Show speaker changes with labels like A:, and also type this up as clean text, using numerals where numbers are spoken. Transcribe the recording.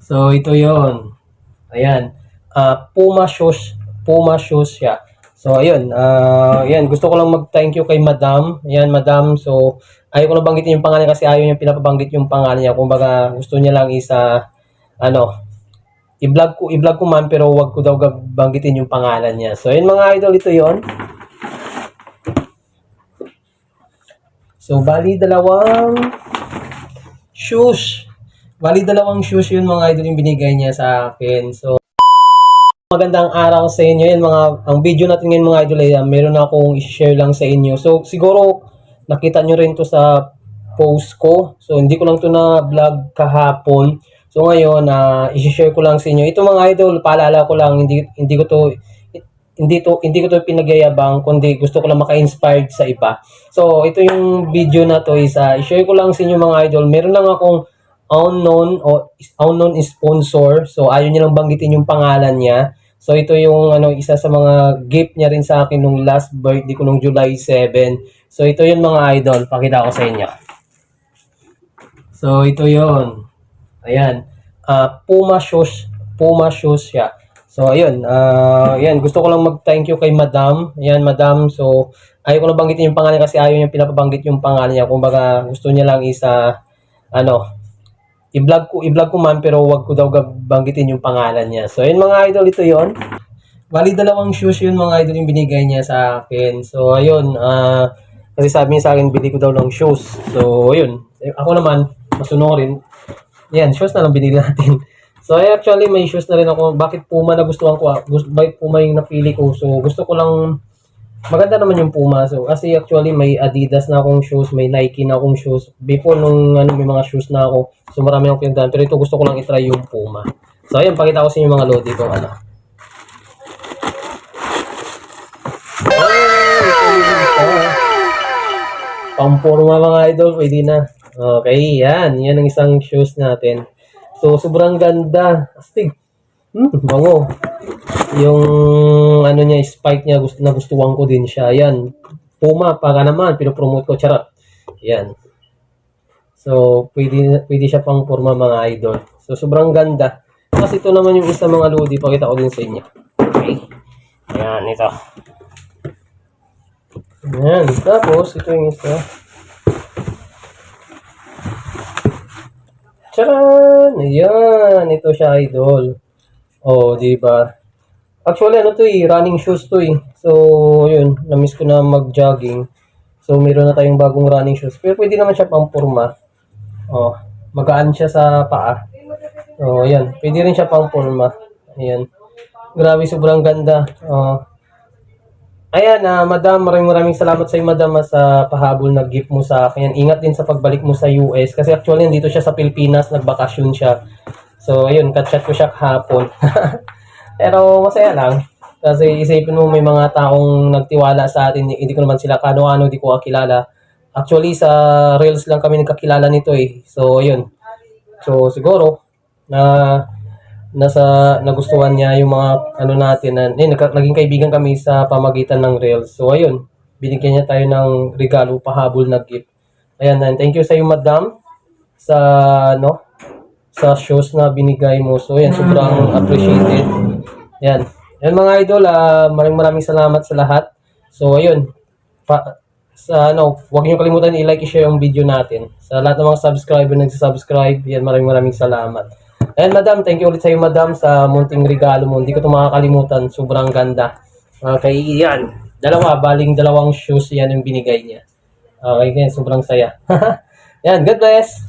A: So, ito yon. Ayan. Puma shoes siya. So, ayun. Ayan. Gusto ko lang mag-thank you kay Madam. Ayan, Madam. So, ayaw ko lang banggitin yung pangalan kasi ayaw niya pinapabanggit yung pangalan niya. Kumbaga, gusto niya lang isa, ano, i-vlog ko man pero wag ko daw banggitin yung pangalan niya. So, ayun mga idol, ito yon. So, shoes. Bali, dalawang shoes yun mga idol yung binigay niya sa akin. So, magandang araw sa inyo. Yan ang video natin ngayon mga idol ay meron akong i-share lang sa inyo. So, siguro nakita nyo rin to sa post ko. So, hindi ko lang to na vlog kahapon. So, ngayon, i-share ko lang sa inyo. Ito mga idol, paalala ko lang, hindi ko to pinagyayabang, kundi gusto ko lang maka-inspired sa iba. So, ito yung video na to is i-share ko lang sa inyo mga idol. Meron lang akong unknown sponsor. So, ayaw niya lang banggitin yung pangalan niya. So, ito yung isa sa mga gift niya rin sa akin nung last birthday ko nung July 7. So, ito yun mga idol. Pakita ko sa inyo. So, ito yun. Ayan. Puma shoes siya. So, ayun. Ayan. Gusto ko lang mag-thank you kay Madam. Ayan, Madam. So, ayaw ko lang banggitin yung pangalan kasi ayaw niya pinapabanggit yung pangalan niya. Kumbaga, gusto niya lang isa, i-vlog ko man pero wag ko daw banggitin yung pangalan niya. So, ayun mga idol, ito yon. Bali, dalawang shoes yun mga idol yung binigay niya sa akin. So, ayun. Kasi sabi niya sa akin, bili ko daw ng shoes. So, ayun. Ako naman, masunurin. Yan, shoes na lang binili natin. So, actually, may shoes na rin ako. Bakit Puma na gustuhan ko? Bakit Puma yung napili ko? So, gusto ko lang, maganda naman yung Puma. So, kasi actually, may Adidas na akong shoes, may Nike na akong shoes. Before, nung may mga shoes na ako. So, marami akong pinagdaan. Pero ito, gusto ko lang itry yung Puma. So, ayun, pakita ko sa inyo mga lodi ko. Pamporma mga idol, pwede na. Okay, yan. Yan ang isang shoes natin. So, sobrang ganda. Astig. Bango. Yung niya, spike niya, nagustuhan ko din siya. Yan. Puma, para naman. Pinopromote ko. Charot. Yan. So, pwede siya pang forma mga idol. So, sobrang ganda. Tapos ito naman yung isa mga lodi. Pakita ko din sa inyo. Okay. Yan, ito. Yan. Tapos, ito yung isa. Charan! Ayan, ito siya idol. Oh, di ba? Actually, running shoes to eh. So, yun, na-miss ko na mag-jogging. So, meron na tayong bagong running shoes. Pero pwede naman siya pang forma. Oh, magaan siya sa paa. Oh, ayan. Pwede rin siya pang forma. Ayan. Grabe, sobrang ganda. Oh. Ayan, Madam, maraming salamat sa iyo, Madam, sa pahabol na gift mo sa akin. Ingat din sa pagbalik mo sa US. Kasi actually, nandito siya sa Pilipinas, nagbakasyon siya. So, ayun, kat-chat ko siya kahapon. Pero masaya lang. Kasi isipin mo, may mga taong nagtiwala sa atin. Hindi ko naman sila kano-ano, hindi ko kakilala. Actually, sa Reels lang kami nagkakilala nito eh. So, ayun. So, siguro, nagustuhan niya yung mga natin na naging kaibigan kami sa pamagitan ng Reels. So ayun, binigyan niya tayo ng regalo, pahabol na gift. Ayan, and thank you sa iyo, Madam, sa sa shoes na binigay mo. So ayan, sobrang appreciated. Ayan. Ayan mga idol, maraming salamat sa lahat. So ayun, huwag niyo kalimutan i-like, i-share yung video natin. Sa lahat ng mga subscriber nagsasubscribe, yan, maraming salamat. And Madam, thank you ulit sa iyo, Madam, sa munting regalo mo. Hindi ko ito makakalimutan. Sobrang ganda. Okay, yan. Dalawang shoes yan yung binigay niya. Okay, yan. Sobrang saya. Yan, God bless.